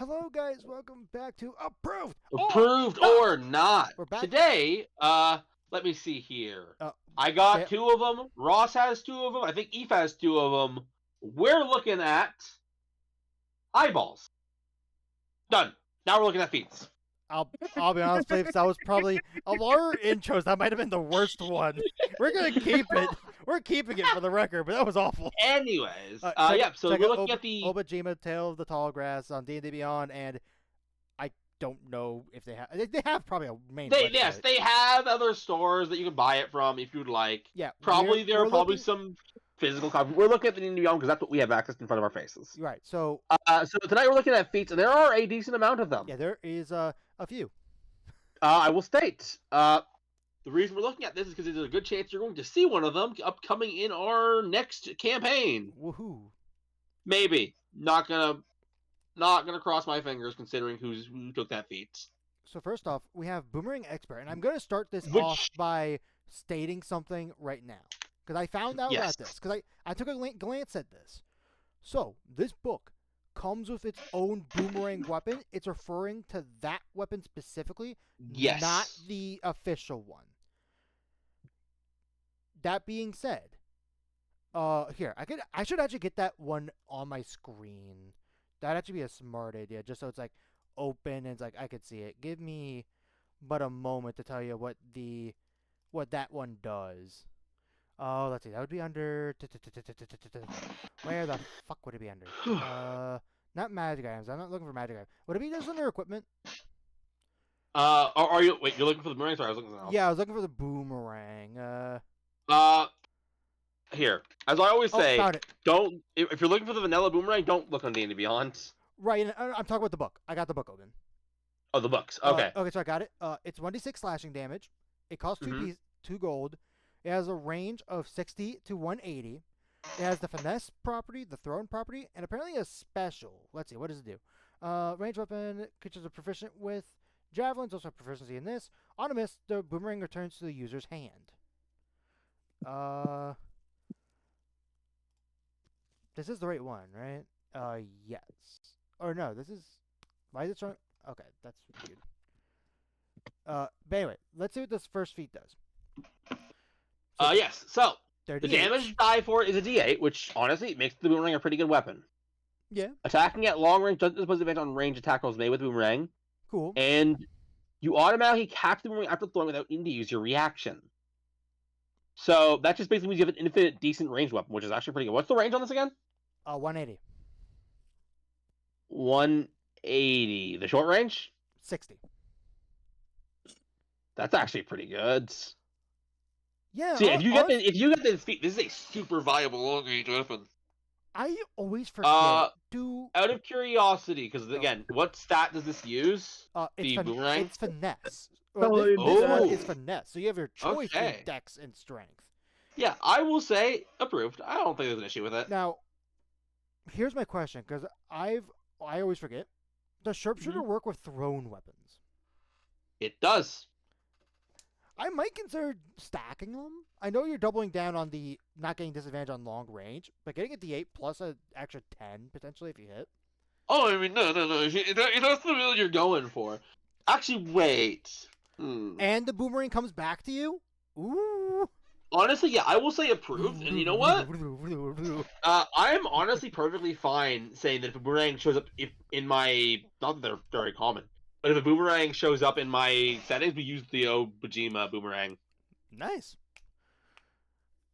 Hello, guys. Welcome back to Approved. Approved or not. We're back. Today, let me see here. I got two of them. Ross has two of them. I think Eve has two of them. We're looking at eyeballs. Done. Now we're looking at feet. I'll be honest, Flaves, that was probably of our intros. That might have been the worst one. We're gonna keep it. We're keeping it for the record, but that was awful. Anyways, So we're looking at the Obojima, Tale of the Tall Grass on D&D Beyond, and I don't know if they have. They have probably a main. Yes, they have other stores that you can buy it from if you'd like. Yeah, probably there are probably some physical copies. We're looking at the D&D Beyond because that's what we have access in front of our faces. Right. So tonight we're looking at feats, and there are a decent amount of them. Yeah, there is a few. I will state, the reason we're looking at this is because there's a good chance you're going to see one of them upcoming in our next campaign. Woohoo! Maybe. Not gonna cross my fingers considering who took that feat. So first off, we have Boomerang Expert, and I'm gonna start this off by stating something right now because I found out about this because I took a glance at this. So this book comes with its own boomerang weapon. It's referring to that weapon specifically, not the official one. That being said, here I should actually get that one on my screen. That'd actually be a smart idea, just so it's like open and it's like I could see it. Give me but a moment to tell you what that one does. Oh, let's see. That would be under. Where the fuck would it be under? Not magic items. I'm not looking for magic items. Would it be just under equipment? Are you? Wait, you're looking for the boomerang? Sorry, I was looking for something else. Yeah, I was looking for the boomerang. Here, as I always say, found it. Don't. If you're looking for the vanilla boomerang, don't look on D&D Beyond. Right, and I'm talking about the book. I got the book open. Oh, the books. Okay. Okay, so I got it. It's 1d6 slashing damage. It costs 2 gold. It has a range of 60 to 180. It has the finesse property, the thrown property, and apparently a special. Let's see, what does it do? Range weapon, creatures are proficient with javelins, also have proficiency in this. On a miss, the boomerang returns to the user's hand. This is the right one, right? Yes. Or no, this is... Why is it showing... Okay, that's weird. But anyway, let's see what this first feat does. Yes. So the damage die for it is a D8, which honestly makes the boomerang a pretty good weapon. Yeah. Attacking at long range doesn't impose advantage on range attack rolls made with the boomerang. Cool. And you automatically catch the boomerang after throwing without needing to use your reaction. So that just basically means you have an infinite decent range weapon, which is actually pretty good. What's the range on this again? 180. 180. The short range? 60. That's actually pretty good. Yeah. So if you get this feat, this is a super viable long range weapon. I always forget. Out of curiosity, because again, what stat does this use? Boomerang? It's finesse. This one is finesse, so you have your choice in dex and strength. Yeah, I will say approved. I don't think there's an issue with it. Now, here's my question, because I always forget. Does sharpshooter work with thrown weapons? It does. I might consider stacking them. I know you're doubling down on the not getting disadvantage on long range, but getting a D8 plus an extra 10 potentially if you hit. Oh, I mean, no. That's the build you're going for. Actually, wait. And the boomerang comes back to you? Ooh. Honestly, yeah, I will say approved. And you know what? I am honestly perfectly fine saying that if a boomerang shows up in my... Not that they're very common. But if a boomerang shows up in my settings, we use the Obojima boomerang. Nice.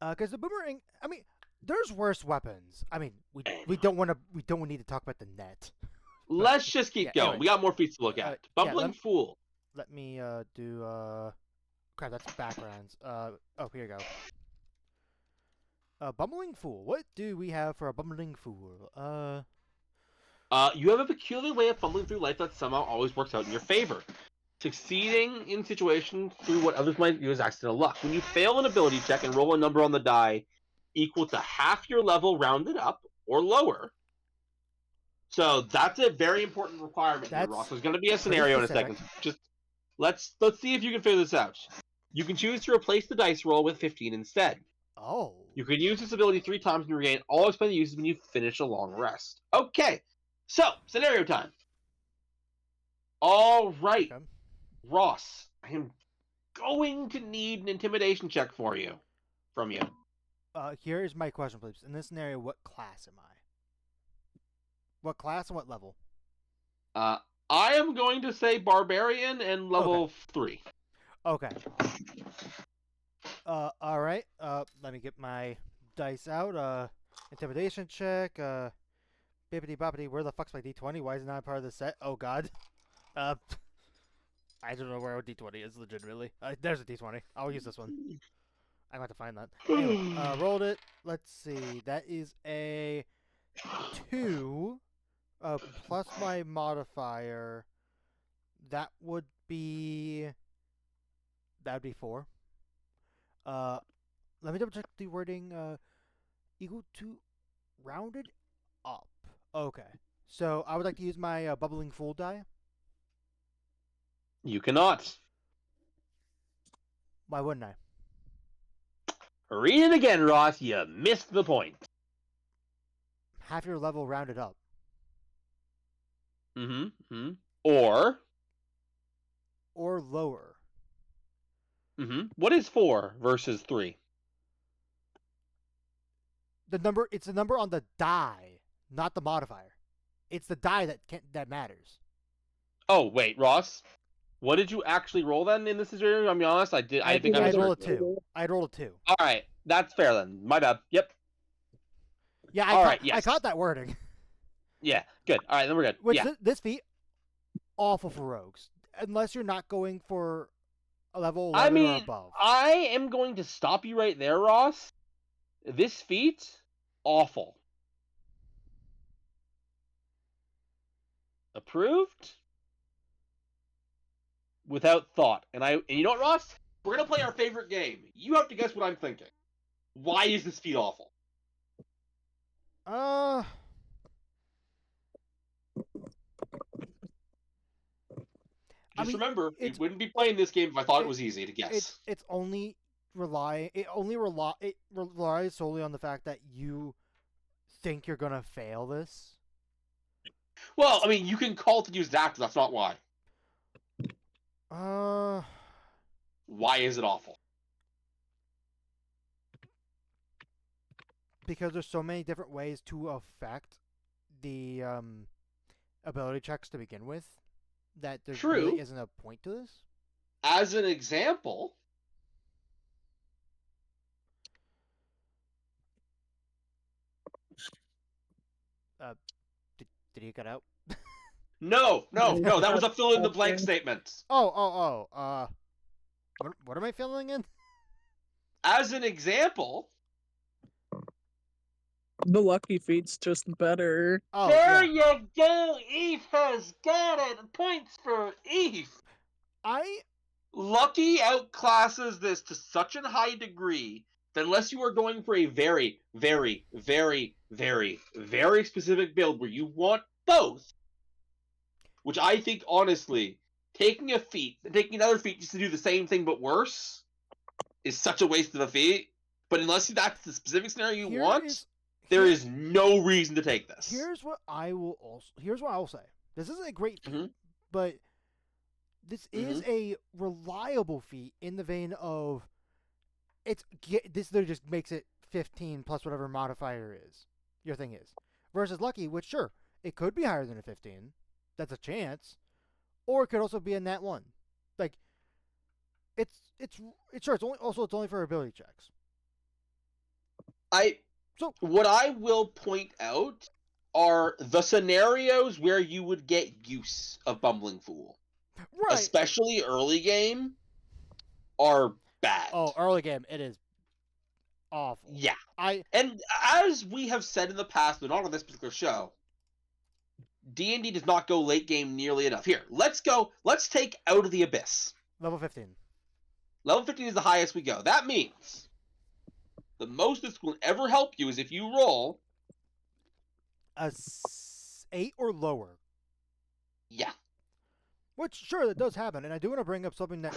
Because the boomerang, I mean, there's worse weapons. I mean, we don't need to talk about the net. Let's just keep going. Anyway, we got more feats to look at. Bumbling Fool. Let me do crap. That's backgrounds. Here you go. Bumbling Fool. What do we have for a Bumbling Fool? You have a peculiar way of fumbling through life that somehow always works out in your favor. Succeeding in situations through what others might view as accidental luck. When you fail an ability check and roll a number on the die equal to half your level rounded up or lower. So that's a very important requirement here, Ross. There's going to be a scenario in a second. Just let's see if you can figure this out. You can choose to replace the dice roll with 15 instead. Oh. You can use this ability 3 times and regain all expended uses when you finish a long rest. Okay. So, scenario time. All right, Okay. Ross. I am going to need an intimidation check from you. Here is my question, please. In this scenario, what class am I? What class and what level? Uh, I am going to say barbarian and Okay. level 3. Okay. All right. Let me get my dice out. Intimidation check. Bippity boppity. Where the fuck's my d20? Why is it not part of the set? Oh god. Uh, I don't know where a d20 is legitimately. There's a d20. I'll use this one. I'm going to find that. Anyway, rolled it. Let's see. That is a 2. Plus my modifier. That would be. That would be 4. Uh, let me double check the wording. Equal to rounded up. Okay. So I would like to use my bubbling fool die. You cannot. Why wouldn't I? Read it again, Ross. You missed the point. Half your level rounded up. Mm-hmm. Or, Or lower. what is 4 versus 3? It's the number on the die, not the modifier. It's the die that matters. Oh, wait, Ross. What did you actually roll then in this situation? I'll be honest, I think I I'd roll misheard a you. 2. I'd roll a 2. All right, that's fair then. My bad. Yep. Yeah, All right, I yes. caught that wording. Yeah, good. All right, then we're good. Which Yeah. this feat awful for rogues, unless you're not going for a level I 11 or mean, above. I am going to stop you right there, Ross. This feat, awful. Approved without thought. And you know what, Ross? We're gonna play our favorite game. You have to guess what I'm thinking. Why is this feat awful? Uh, I Just mean, remember, we it's wouldn't be playing this game if I thought it was easy to it's guess. it's only it relies solely on the fact that you think you're gonna fail this. Well, I mean, you can call to use that, but that's not why. Uh, Why is it awful? because there's so many different ways to affect the ability checks to begin with that there really True. isn't a point to this. As an example, Did he cut out? no, that was a fill in the blank statement. Oh. What am I filling in? As an example, The lucky feat's just better. Oh, there yeah. you go. Eve has got it. Points for Eve. I Lucky outclasses this to such a high degree that unless you are going for a very, very, very, very, very specific build where you want both, which I think honestly, taking another feat just to do the same thing but worse is such a waste of a feat. But unless that's the specific scenario you want, there is no reason to take this. Here's what I will say. This isn't a great feat, Mm-hmm. but this is a reliable feat in the vein of this literally just makes it 15 plus whatever modifier is your thing is versus lucky, which sure it could be higher than a 15. That's a chance, or it could also be a nat 1. Like it's sure it's only for ability checks. What I will point out are the scenarios where you would get use of Bumbling Fool. Right. Especially early game, are bad. Oh, early game, it is awful. Yeah. And as we have said in the past, but not on this particular show, D&D does not go late game nearly enough. Here, let's take Out of the Abyss. Level 15. Level 15 is the highest we go. That means the most this will ever help you is if you roll a 8 or lower. Yeah. Which, sure, that does happen. And I do want to bring up something that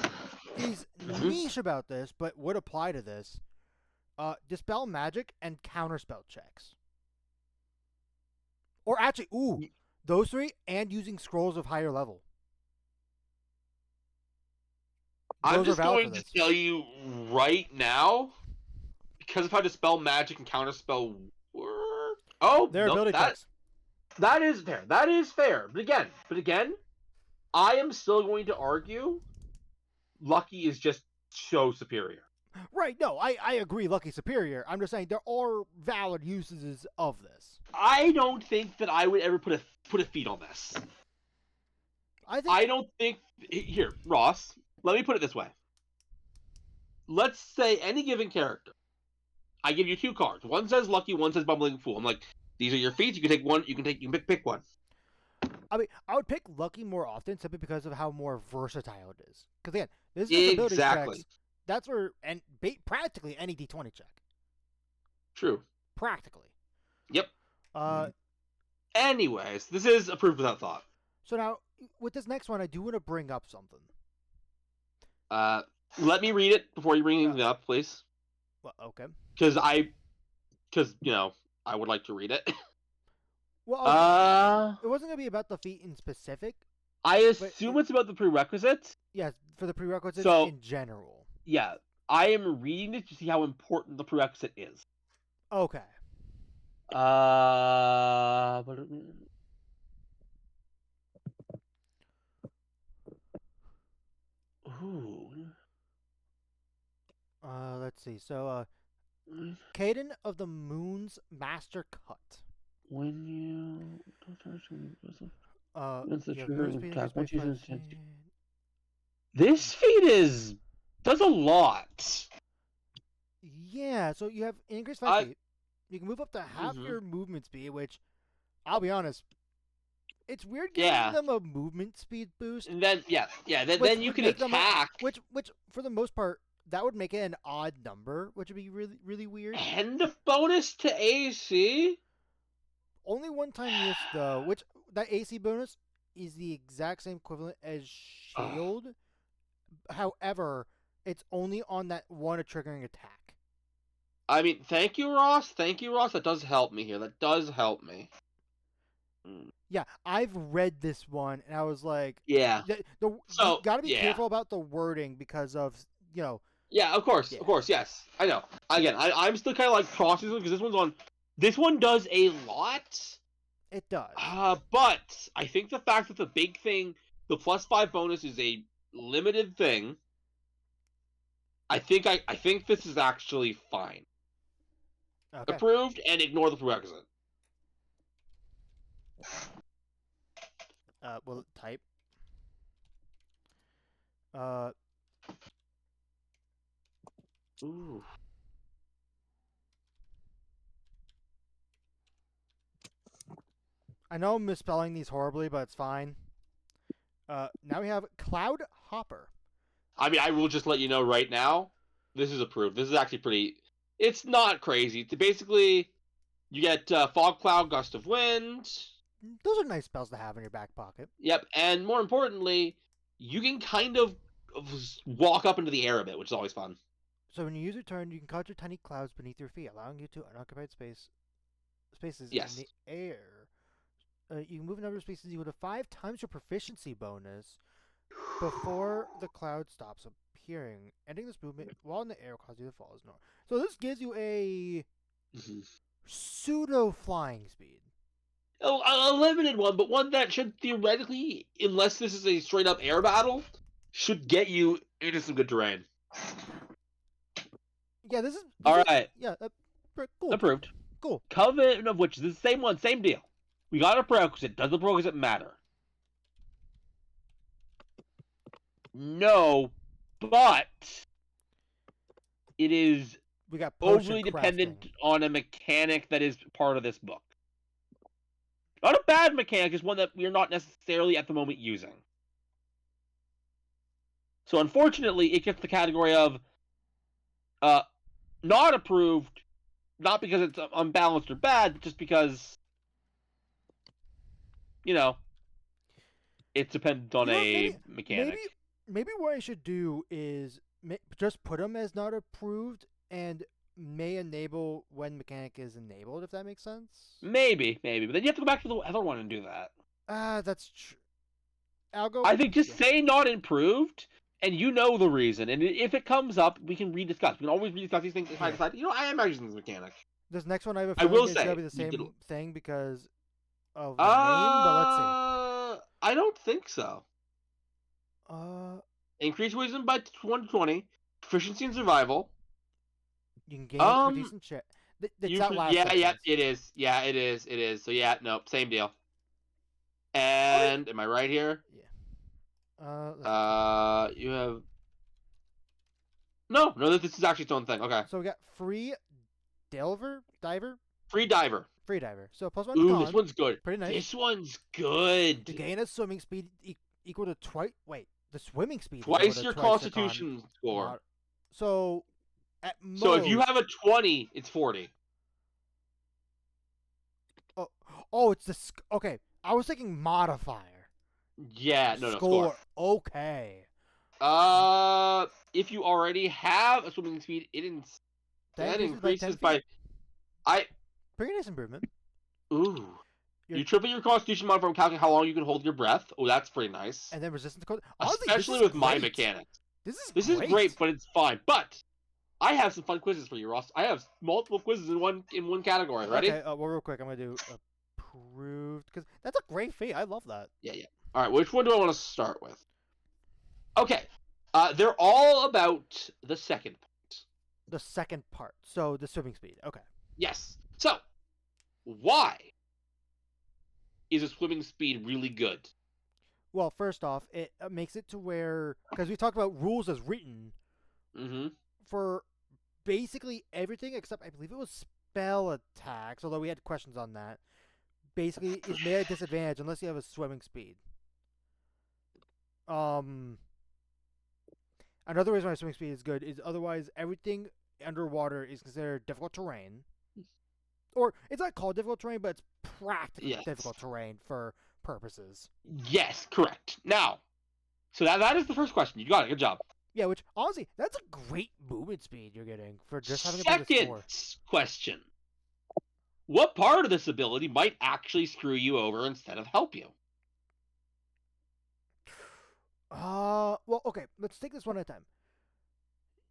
is niche about this, but would apply to this. Dispel magic and counterspell checks. Or actually, those 3 and using scrolls of higher level. I'm Those are just valid for going to this. tell you right now, because of how Dispel Magic and Counterspell work. Oh, They're nope, ability checks. that is fair. That is fair. But again, I am still going to argue Lucky is just so superior. Right, no, I agree Lucky superior. I'm just saying there are valid uses of this. I don't think that I would ever put a feat on this. I think I don't think here, Ross, let me put it this way. Let's say any given character. I give you 2 cards. One says Lucky, one says Bumbling Fool. I'm like, these are your feats. You can take one. You can pick one. I mean, I would pick Lucky more often simply because of how more versatile it is. Because again, this is ability Exactly. checks. That's where and practically any D20 check. True. Practically. Yep. Uh, Anyways, this is approved without thought. so now with this next one, I do want to bring up something. Let me read it before you bring it up, please. Well, okay. Because you know, I would like to read it. Well, it wasn't gonna be about the feat in specific. I assume it's about the prerequisites. Yes, for the prerequisites So, in general. Yeah, I am reading it to see how important the prerequisite is. Okay. But... Ooh. Let's see. So, Caden of the Moon's Master Cut. When you Once the you have trigger movement speed attack, increased by once you 5 use it, feet. this feat does a lot. Yeah, so you have increased 5 feet. You can move up to half your movement speed, which, I'll be honest, it's weird giving them a movement speed boost. And then then you can attack. Which for the most part, that would make it an odd number, which would be really, really weird. And a bonus to AC? Only one time use though, which that AC bonus is the exact same equivalent as shield. However, it's only on that one triggering attack. I mean, thank you, Ross. That does help me here. Yeah, I've read this one and I was like, yeah. You gotta be careful about the wording because of Yeah, of course, yes, I know. Again, I'm still kind of like cautious because this one does a lot. It does. But I think the fact that the big thing, the +5 bonus, is a limited thing. I think this is actually fine. Okay. Approved, and ignore the prerequisite. Will it type? Ooh. I know I'm misspelling these horribly, but it's fine. Now we have Cloud Hopper. I mean, I will just let you know right now, this is approved. This is actually pretty... It's not crazy. Basically, you get Fog Cloud, Gust of Wind. Those are nice spells to have in your back pocket. Yep, and more importantly, you can kind of walk up into the air a bit, which is always fun. So when you use your turn, you can cause your tiny clouds beneath your feet, allowing you to unoccupied spaces in the air. You can move a number of spaces equal to 5 times your proficiency bonus before the cloud stops appearing. Ending this movement while in the air will cause you to fall as normal. So this gives you a pseudo flying speed. A limited one, but one that should theoretically, unless this is a straight up air battle, should get you into some good terrain. Yeah, this is alright. Yeah, cool. Approved. Cool. Covenant of Witches. This is the same one, same deal. We got a prerequisite. Does the prerequisite matter? No, but it is overly dependent on a mechanic that is part of this book. Not a bad mechanic, just one that we're not necessarily at the moment using. So unfortunately, it gets the category of not approved, not because it's unbalanced or bad, but just because, it's dependent on a mechanic. Maybe what I should do is just put them as not approved and may enable when mechanic is enabled, if that makes sense. Maybe, but then you have to go back to the other one and do that. That's true. I'll go. I think just say not improved, and you know the reason. And if it comes up, we can rediscuss. We can always rediscuss these things if I Yeah. decide, I am actually this mechanic. This next one I have a I feeling will is gonna say, be the you did. same thing because of the name, but let's see. I don't think so. Uh, Increase wisdom by 120, proficiency in survival. you can gain it for Um, decent shit. It's that last yeah, sentence. it is. Yeah, it is. So yeah, nope, same deal. I mean, And am I right here? yeah. You have no. This is actually its own thing. Okay, So we got free diver, free diver. free diver. So plus one to Ooh, con. this one's good. Pretty nice. This one's good. You gain a swimming speed equal to twice. Wait, the swimming speed is Twice equal to your twice the Constitution score. mod. So at most. So if you have a 20, it's 40. Oh, it's the okay. I was thinking modifier. Yeah, no, Score. score. Okay. If you already have a swimming speed, that increases by. Pretty nice improvement. Ooh. You triple your Constitution modifier from calculating how long you can hold your breath. Oh, that's pretty nice. And then resistance code. Honestly, Especially with my mechanics. This is great, but it's fine. But I have some fun quizzes for you, Ross. I have multiple quizzes in one category. Ready? Okay. Well, real quick, I'm gonna do approved because that's a great feat. I love that. Yeah. All right. Which one do I want to start with? Okay. They're all about the second part. The second part. So the swimming speed. Okay. Yes. So, why is a swimming speed really good? Well, first off, it makes it to where because we talked about rules as written for basically everything except I believe it was spell attacks. Although we had questions on that. Basically, it's made at disadvantage unless you have a swimming speed. Another reason why swimming speed is good is otherwise everything underwater is considered difficult terrain. Or it's not called difficult terrain, but it's practically difficult terrain for purposes. Yes, correct. Now, so that is the first question. You got it. Good job. Yeah, which honestly, that's a great movement speed you're getting for just having a Second score. question. What part of this ability might actually screw you over instead of help you? Well, okay, let's take this one at a time.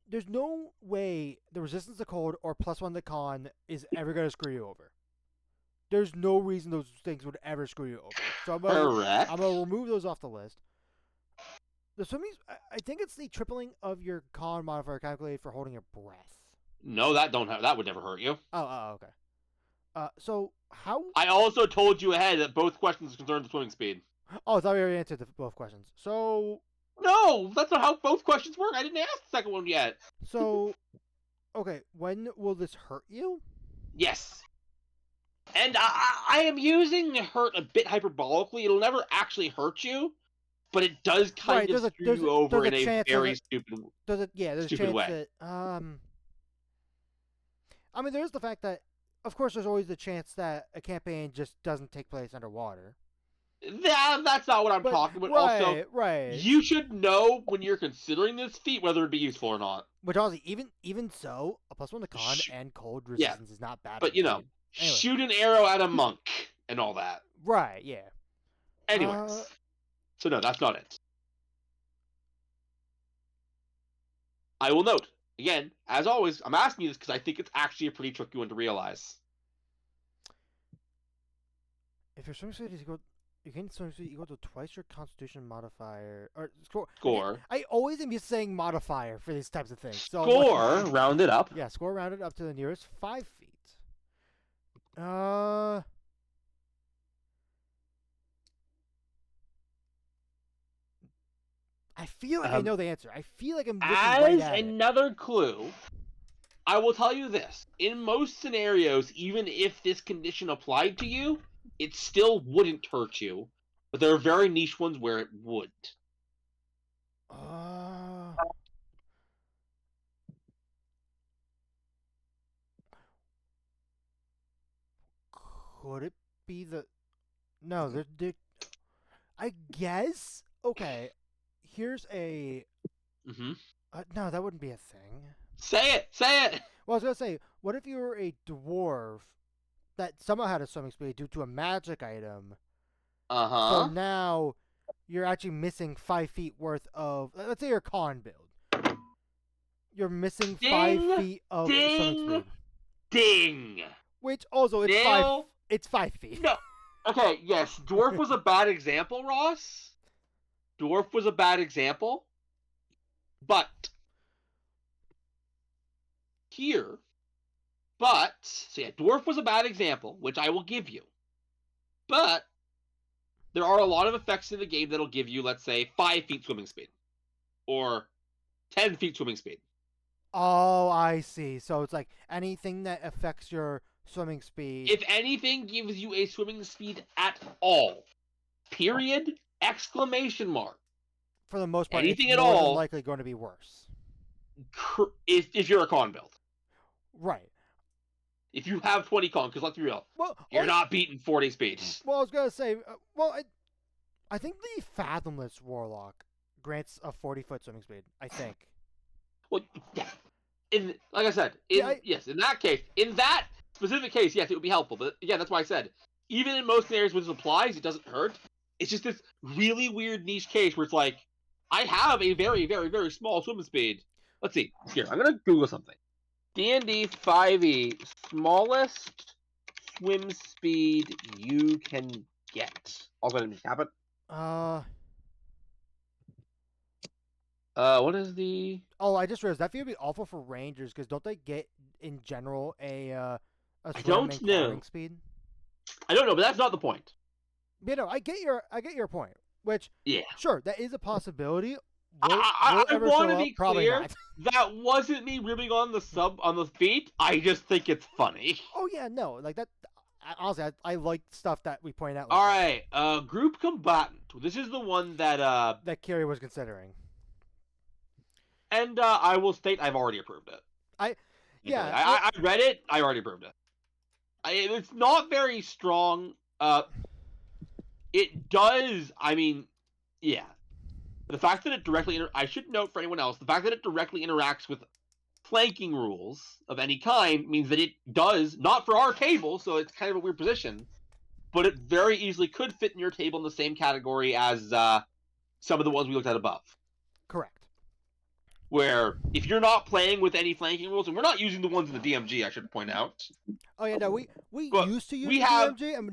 There's no way the resistance to cold or +1 to con is ever going to screw you over. There's no reason those things would ever screw you over. So I'm going to remove those off the list. The swimming, I think it's the tripling of your con modifier calculated for holding your breath. No, that would never hurt you. Oh, okay. So how? I also told you ahead that both questions concern the swimming speed. Oh, I thought we already answered both questions. So no, that's not how both questions work. I didn't ask the second one yet. So, okay, when will this hurt you? Yes. And I am using hurt a bit hyperbolically. It'll never actually hurt you, but it does kind of screw you over in a very stupid way. There's a chance that I mean, there's the fact that, of course, there's always the chance that a campaign just doesn't take place underwater. That's not what I'm talking about. Also, you should know when you're considering this feat whether it'd be useful or not. Which honestly, even so, a +1 to con and cold resistance is not bad. But anyway. Shoot an arrow at a monk and all that. Right, yeah. Anyways. So no, that's not it. I will note, again, as always, I'm asking you this because I think it's actually a pretty tricky one to realize. If your swimming speed is equal, you gain swimming speed equal to twice your Constitution modifier or score. Score. I always am used to saying modifier for these types of things. So score rounded up. Yeah, score rounded up to the nearest 5 feet. I feel like I know the answer. I feel like I'm looking right at another clue, I will tell you this. In most scenarios, even if this condition applied to you, it still wouldn't hurt you. But there are very niche ones where it would. Could it be the... No, they're... I guess... Okay. Here's a... no, that wouldn't be a thing. Say it! Say it! Well, I was going to say, what if you were a dwarf that somehow had a swimming speed due to a magic item? So now you're actually missing 5 feet worth of. Let's say your con build. You're missing 5 Ding, feet of swimming ding, speed, ding. which also it's Nail. 5. It's 5 feet. No. Okay, yes, dwarf was a bad example, Ross. Dwarf was a bad example. But here, so yeah, dwarf was a bad example, which I will give you. But there are a lot of effects in the game that'll give you, let's say, 5 feet swimming speed. Or 10 feet swimming speed. Oh, I see. So it's like anything that affects your swimming speed. If anything gives you a swimming speed at all, period, exclamation mark, For the most part, anything it's at more than all, likely going to be worse. if you're a con build. Right. If you have 20 con, because let's be real, Well, you're not beating 40 speed. Well, I was gonna say. I think the Fathomless Warlock grants a 40-foot swimming speed. I think. Well, yeah. Like I said, yes, in that specific case, yes, it would be helpful. But again, that's why I said, even in most scenarios where this applies, it doesn't hurt. It's just this really weird niche case where it's like, I have a very, very, very small swimming speed. Let's see. Here, I'm gonna Google something. D&D 5e smallest swim speed you can get. Also, let me tap it. What is the? Oh, I just realized that would be awful for rangers because don't they get in general a I swim don't and know. climbing speed? I don't know, but that's not the point. You know, I get your point. Which Yeah. sure, that is a possibility. I want to be Probably clear. not. That wasn't me ribbing on the feet. I just think it's funny. Oh yeah, no, like that. Honestly, I like stuff that we point out. All right, group combatant. This is the one that that Kiri was considering. And I will state I've already approved it. I read it. I already approved it. It's not very strong. It does. I mean, yeah. The fact that it directly. I should note for anyone else, the fact that it directly interacts with flanking rules of any kind means that it does, not for our table, so it's kind of a weird position, but it very easily could fit in your table in the same category as some of the ones we looked at above. Correct. Where if you're not playing with any flanking rules, and we're not using the ones in the DMG, I should point out. Oh yeah, no, we used to use the DMG, and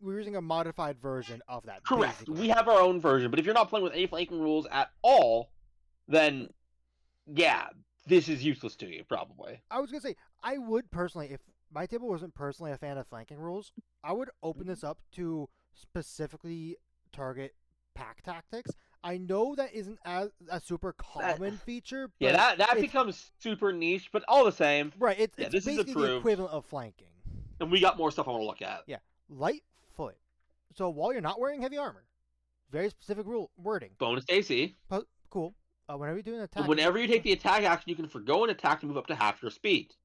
we're using a modified version of that. Correct. Basically. We have our own version, but if you're not playing with any flanking rules at all, then yeah, this is useless to you probably. I was gonna say I would personally, if my table wasn't personally a fan of flanking rules, I would open this up to specifically target pack tactics. I know that isn't a super common feature. But yeah, that becomes super niche, but all the same. Right, it's this basically is the equivalent of flanking. And we got more stuff I want to look at. Yeah, light foot. So while you're not wearing heavy armor, very specific wording. Bonus AC. Cool. Whenever you do an attack. Whenever you take the attack action, you can forgo an attack to move up to half your speed.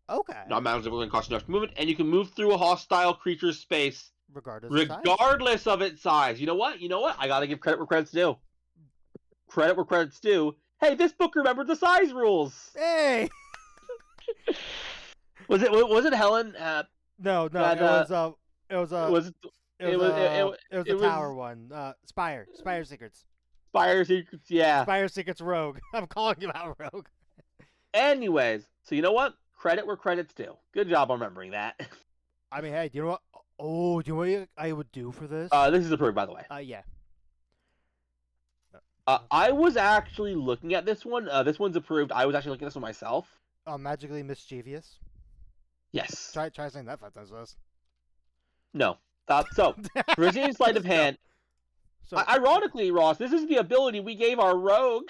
Okay. Not matters if we're going to cost enough movement, and you can move through a hostile creature's space regardless of its size. You know what? I gotta give credit where credit's due. Credit where credit's due. Hey, this book remembered the size rules. Hey. Was it Helen? No, it was the tower one. Spire Secrets. Spire Secrets, yeah. Spire Secrets Rogue. I'm calling you out Rogue. Anyways, so you know what? Credit where credit's due. Good job on remembering that. I mean, hey, do you know what? Oh, do you know what I would do for this? This is approved, by the way. Yeah. I was actually looking at this one. This one's approved. I was actually looking at this one myself. Magically mischievous. Yes. Try saying that 5 times fast. No. So, Brazilian Sleight of Hand. So, ironically, Ross, this is the ability we gave our rogue.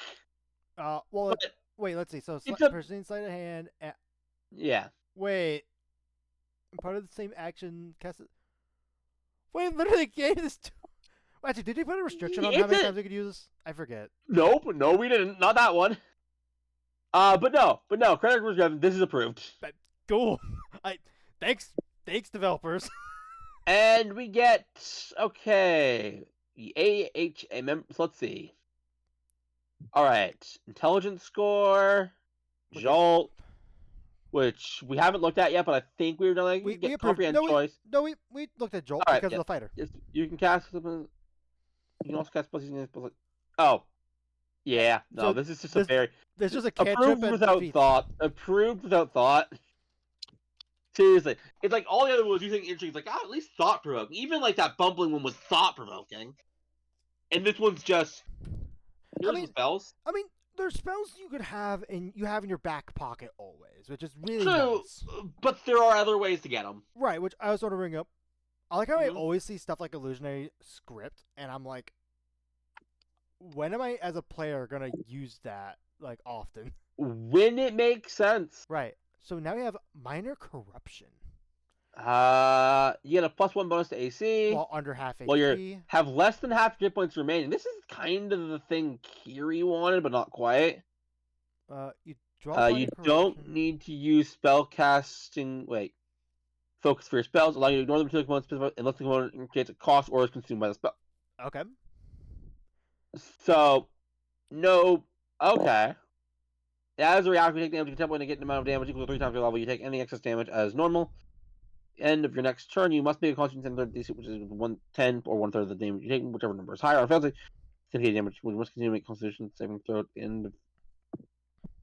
Wait, let's see. So, Brazilian Sleight of Hand. Yeah. Wait. Part of the same action. Wait, literally gave this to. Actually, did you put a restriction on how many times we could use this? I forget. Nope, no, we didn't. Not that one. But no. Credit was given. This is approved. Cool. Thanks, developers. And we get let's see. All right, intelligence score, jolt, which we haven't looked at yet, but I think we were gonna get comprehend choice. We looked at jolt because of the fighter. Yes, you can cast something. You can also cast spells using spells. Oh, yeah. No, So this is just a this very this is just a cantrip approved and without defeats. thought. Approved without thought. Seriously, it's like all the other ones you think interesting. It's like at least thought provoking. Even like that bumbling one was thought provoking, and this one's just I here's mean, the spells. I mean, there's spells you could have and you have in your back pocket always, which is really True, nice. but there are other ways to get them. Right, which I was sort of bring up. I like how I Mhm. always see stuff like illusionary script, and I'm like, when am I as a player gonna use that like often? When it makes sense. Right. So now we have minor corruption. You get a +1 bonus to AC. Well, under half Well, you HP. have less than half your hit points remaining. This is kind of the thing Kiri wanted, but not quite. You draw minor You corruption. don't need to use spell casting. Wait. Focus for your spells, allow you to ignore them until the component unless the component creates a cost or is consumed by the spell. Okay. So, no. Okay. As a reactor, you take damage. You can tempo and get an amount of damage equal to 3 times your level. You take any excess damage as normal. End of your next turn, you must make a Constitution 10 DC, which is 1/10 or 1/3 of the damage you take, whichever number is higher. On failure, 10 damage. You must continue to make Constitution saving throw at the end of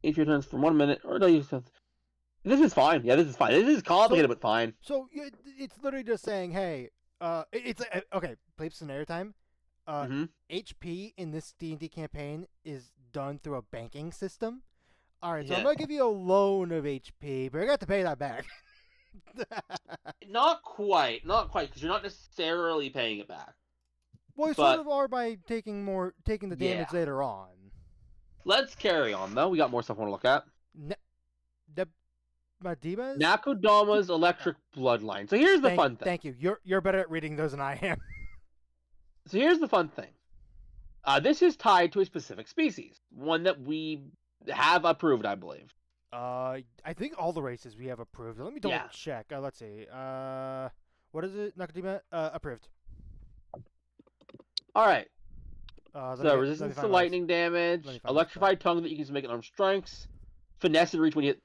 each of your turns for 1 minute, or no, you just. This is fine. Yeah, this is fine. This is complicated, but fine. So it's literally just saying, hey, it's okay. Play scenario time. HP in this D&D campaign is done through a banking system. All right, so I'm Yeah. gonna give you a loan of HP, but I got to pay that back. Not quite, because you're not necessarily paying it back. Well, you But- sort of are by taking the damage Yeah. later on. Let's carry on, though. We got more stuff I want to look at. Madiba's? Nakodama's Electric Bloodline. So here's the fun thing. Thank you. You're better at reading those than I am. So here's the fun thing. This is tied to a specific species, one that we have approved, I believe. I think all the races we have approved. Let me double Yeah. check. Let's see. What is it? Nakajima? Approved. All right. Let So me resistance to find lightning damage, let me find my electrified tongue that you can use to make an armed strengths, finesse and reach when you hit.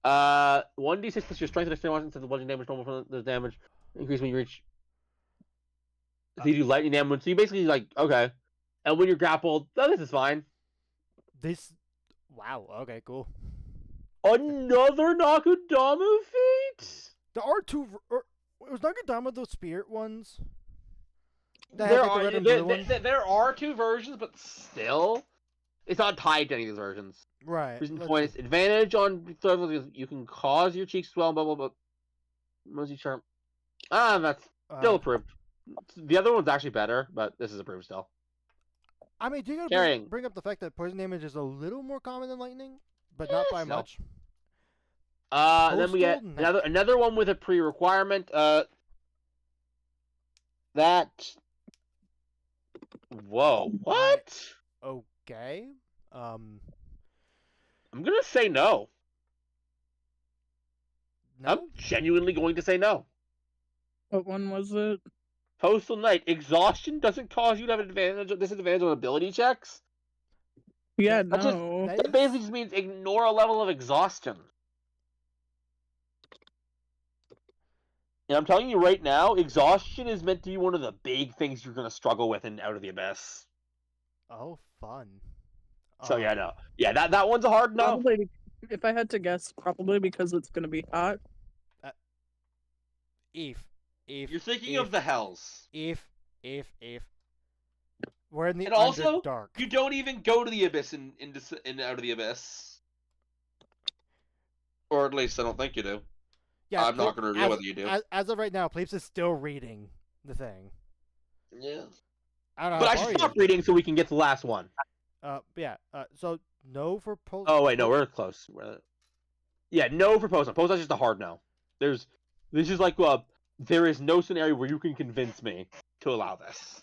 1d6 plus your strength and extreme instead of bludgeoning damage, normal for the damage increase when you reach. So you do lightning damage. So you basically like okay, and when you're grappled, oh, this is fine. this. Wow. Okay. Cool. Another Nakodama feat. There are two. Was Nagadama those spirit ones? That There have, like, the are red and blue one? there are 2 versions, but still, it's not tied to any of these versions. Right. Reason let's point is see. advantage on levels. You can cause your cheeks swell, blah blah blah. Mosey charm. That's still approved. The other one's actually better, but this is approved still. I mean, do you gotta Carrying. bring up the fact that poison damage is a little more common than lightning, but not by Still. much. Then we get Coastal another one with a pre-requirement. That. Whoa! What? Okay. I'm gonna say no. No. I'm genuinely going to say no. What one was it? Postal Knight. Exhaustion doesn't cause you to have an disadvantage on ability checks. Yeah, That just- no. That That is- basically just means ignore a level of exhaustion. And I'm telling you right now, exhaustion is meant to be one of the big things you're going to struggle with in Out of the Abyss. Oh, fun. So yeah, no. Yeah, that one's a hard no. Probably, if I had to guess, probably because it's gonna be hot. If. You're thinking of the Hells. If. We're in the And also, Underdark. you don't even go to the Abyss in Out of the Abyss. Or at least I don't think you do. Yeah, I'm not going to reveal whether you do. As of right now, Pleeps is still reading the thing. Yeah. I don't know But I how far should he stop is. reading so we can get to the last one. Yeah. So no for post. Oh wait, no, we're close. Yeah, no for Poson. Poson's just a hard no. This is like there is no scenario where you can convince me to allow this.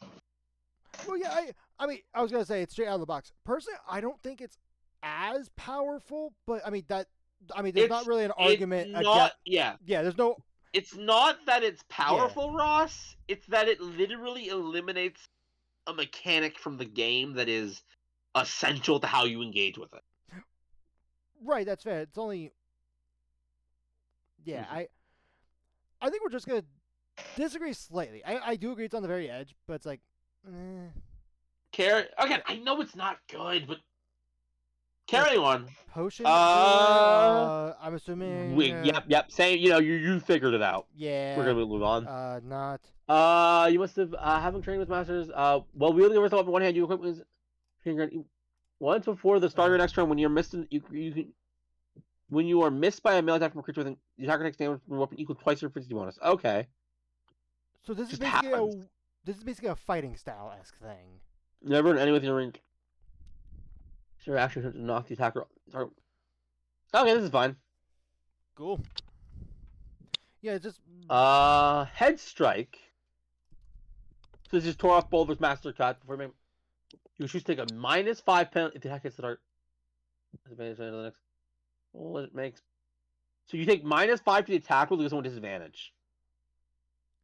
Well, yeah. I mean, I was gonna say it's straight out of the box. Personally, I don't think it's as powerful, but I mean there's not really an argument. It's not. Yeah, Yeah. There's no. it's not that it's powerful, Ross. It's that it literally eliminates a mechanic from the game that is essential to how you engage with it. Right. That's fair. It's only. Yeah. I think we're just gonna disagree slightly. I do agree it's on the very edge, but it's like Eh. Carry. Again, I know it's not good, but Yeah, carry on. potion brewer. Uh, I'm assuming. yep. Same. You figured it out. We're Yeah. gonna move on. Not. You must have having training with masters. Well, wielding the on one hand, you equip with once before the start of your next turn. When you're missed, you can when you are missed by a melee attack from a creature within the attacker takes damage from a weapon equal twice your frequency bonus. Okay, So this is just basically happens. a fighting style esque thing. Never in any within your range. Your action to knock the attacker. Okay, this is fine. Cool. Yeah, just. Head strike. So this just tore off Boulder's master cut before you choose to take a -5 penalty if the attack hits the target. Advantage on the next. Well, it makes. So you take -5 to the attack roll because someone disadvantage.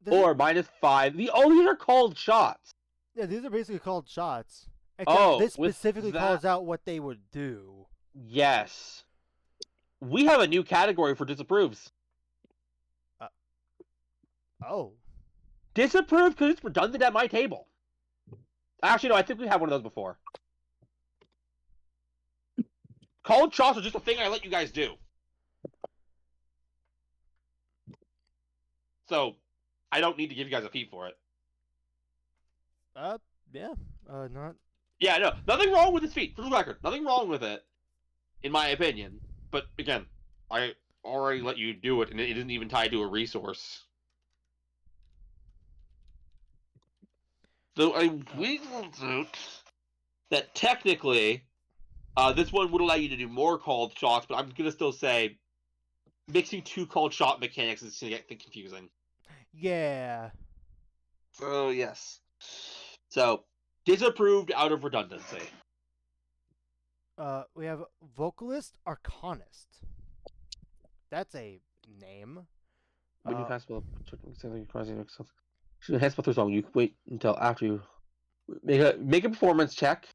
Or -5. These are called shots. Yeah, these are basically called shots. Except Oh, this with specifically that, calls out what they would do. yes. We have a new category for disapproves. Oh. Disapproved because it's redundant at my table. Actually, no, I think we had one of those before. Called shots are just a thing I let you guys do. So, I don't need to give you guys a feat for it. Yeah. Not. Yeah, no, nothing wrong with this feat, for the record. Nothing wrong with it, in my opinion. But, again, I already let you do it, and it isn't even tied to a resource. So, I will note that technically, this one would allow you to do more called shots, but I'm going to still say mixing two called shot mechanics is going to get confusing. Yeah. So, yes. So, disapproved out of redundancy. We have vocalist arcanist. That's a name. When you cast spell, enhance spell through song, you can wait until after you make a performance check.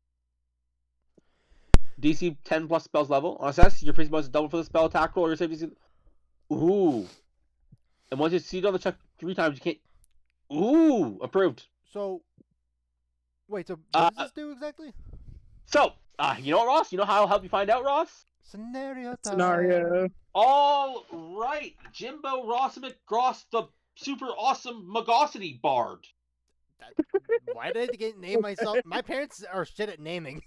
DC 10 plus spells level. On assess, your freeze bonus is double for the spell attack roll or your save DC. Ooh. And once you succeed on the check 3 times, you can't. Ooh, approved. So, wait. So what does this do exactly? So, you know what, Ross? You know how I'll help you find out, Ross? Scenario time. Scenario. All right, Jimbo Rossimic Gross, the super awesome Magosity Bard. Why did I name myself? My parents are shit at naming.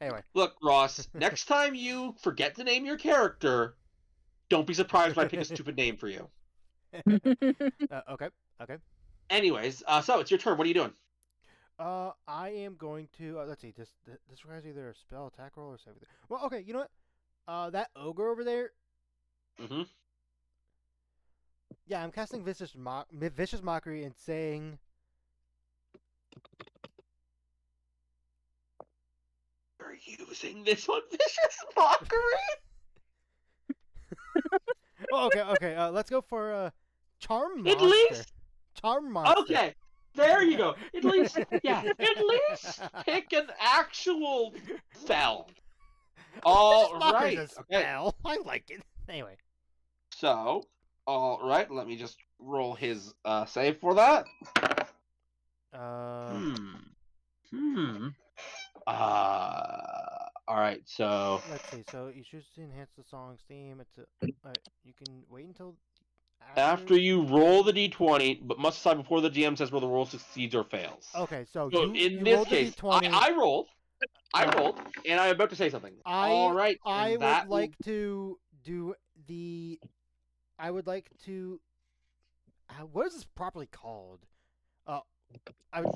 Anyway. Look, Ross, next time you forget to name your character, don't be surprised when I pick a stupid name for you. Okay. Anyways, so it's your turn. What are you doing? I am going to let's see. This requires either a spell, attack roll, or something. Well, okay. You know what? That ogre over there. Mm-hmm. Yeah, I'm casting vicious mockery and saying. Are you using this one, vicious mockery? Oh, okay. Let's go for charm monster. At least. Charm monster. Okay. There you go. At least pick an actual spell. All right. A spell. I like it. Anyway. So, all right. Let me just roll his save for that. All right. So. Let's see. So you choose to enhance the song's theme. You can wait until. After you roll the d20, but must decide before the GM says whether the roll succeeds or fails. Okay, so in this case, I rolled, and I'm about to say something. All right, I would like to do the. I would like to. What is this properly called?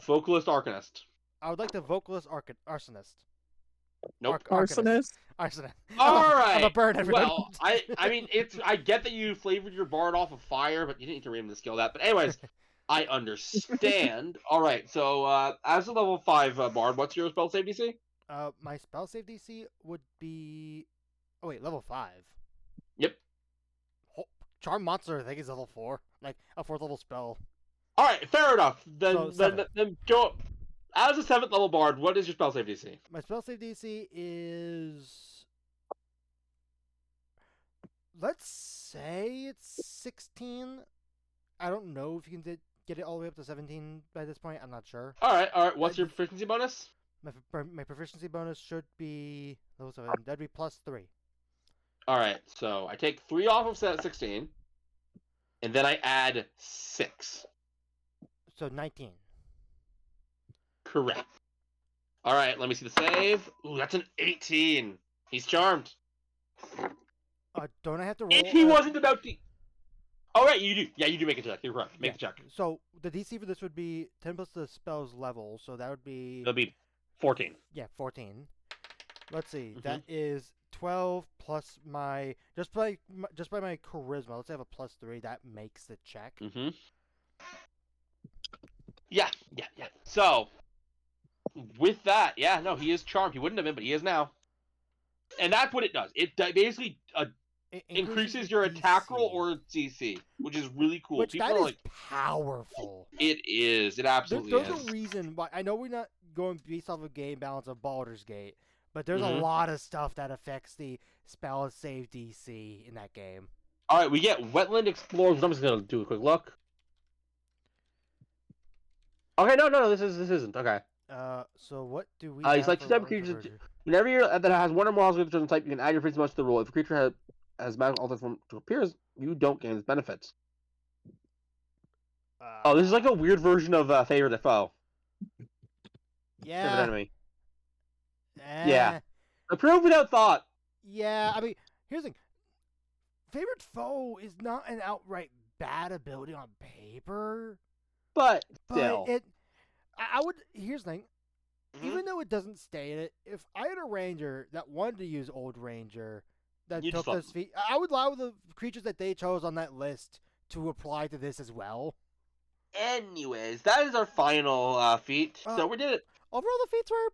Vocalist Arcanist. I would like the vocalist arsonist. Nope. Arsonist. Arsonist. All right. I'm a bird, everyone. Well, I mean, I get that you flavored your bard off of fire, but you didn't need to rename the skill that. But anyways, I understand. All right. So, as a level 5 bard, what's your spell save DC? My spell save DC would be. Oh wait, level 5. Yep. Charm monster, I think is level 4, like a 4th level spell. All right, fair enough. So, then go. As a 7th level bard, what is your spell save DC? My spell save DC is. Let's say it's 16. I don't know if you can get it all the way up to 17 by this point. I'm not sure. All right. What's your proficiency bonus? My proficiency bonus should be level 7. That'd be +3. All right, so I take 3 off of 16, and then I add 6. So 19. Correct. All right, let me see the save. Ooh, that's an 18. He's charmed. Don't I have to roll? If he wasn't about to. Oh, right, you do. Yeah, you do make a check. You're correct. Make the check. So the DC for this would be 10 plus the spell's level, so that would be. It'll be 14. Yeah, 14. Let's see. That is 12 plus my just by my charisma. Let's say I have a +3. That makes the check. Mm-hmm. Yeah. So, with that, yeah, no, he is charmed. He wouldn't have been, but he is now. And that's what it does. It basically It increases your attack roll or CC, which is really cool. Which People that are is like, powerful. it is. It absolutely There's is. a reason why. I know we're not going based off of game balance of Baldur's Gate, but there's a Mhm. lot of stuff that affects the spell save DC in that game. All right, we get Wetland Explorers. I'm just gonna do a quick look. Okay, no, this isn't. Okay. So what do we? You have select for 2 type of Rogue creatures. Converger? Whenever you're that has one or more houses of a certain type, you can add your freeze bonus to the roll. If a creature has magical alter form to appears, you don't gain its benefits. Oh, this is like a weird version of favorite to foe. Favorite Yeah. enemy. Yeah. Approved without thought. Yeah. I mean, here's the thing. Favorite foe is not an outright bad ability on paper, But but still. I would. Here's the thing. Mhm. Even though it doesn't state it, if I had a ranger that wanted to use Old Ranger that You'd took just this feat, I would allow the creatures that they chose on that list to apply to this as well. Anyways, that is our final feat. So we did it. Overall, the feats were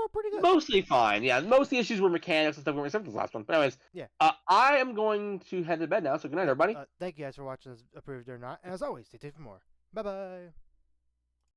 all pretty good. Mostly fine. Yeah, most of the issues were mechanics and stuff. Except for the last one. But anyways, Yeah. I am going to head to bed now. So good night, everybody. Thank you guys for watching this, approved or not. And as always, stay tuned for more. Bye bye.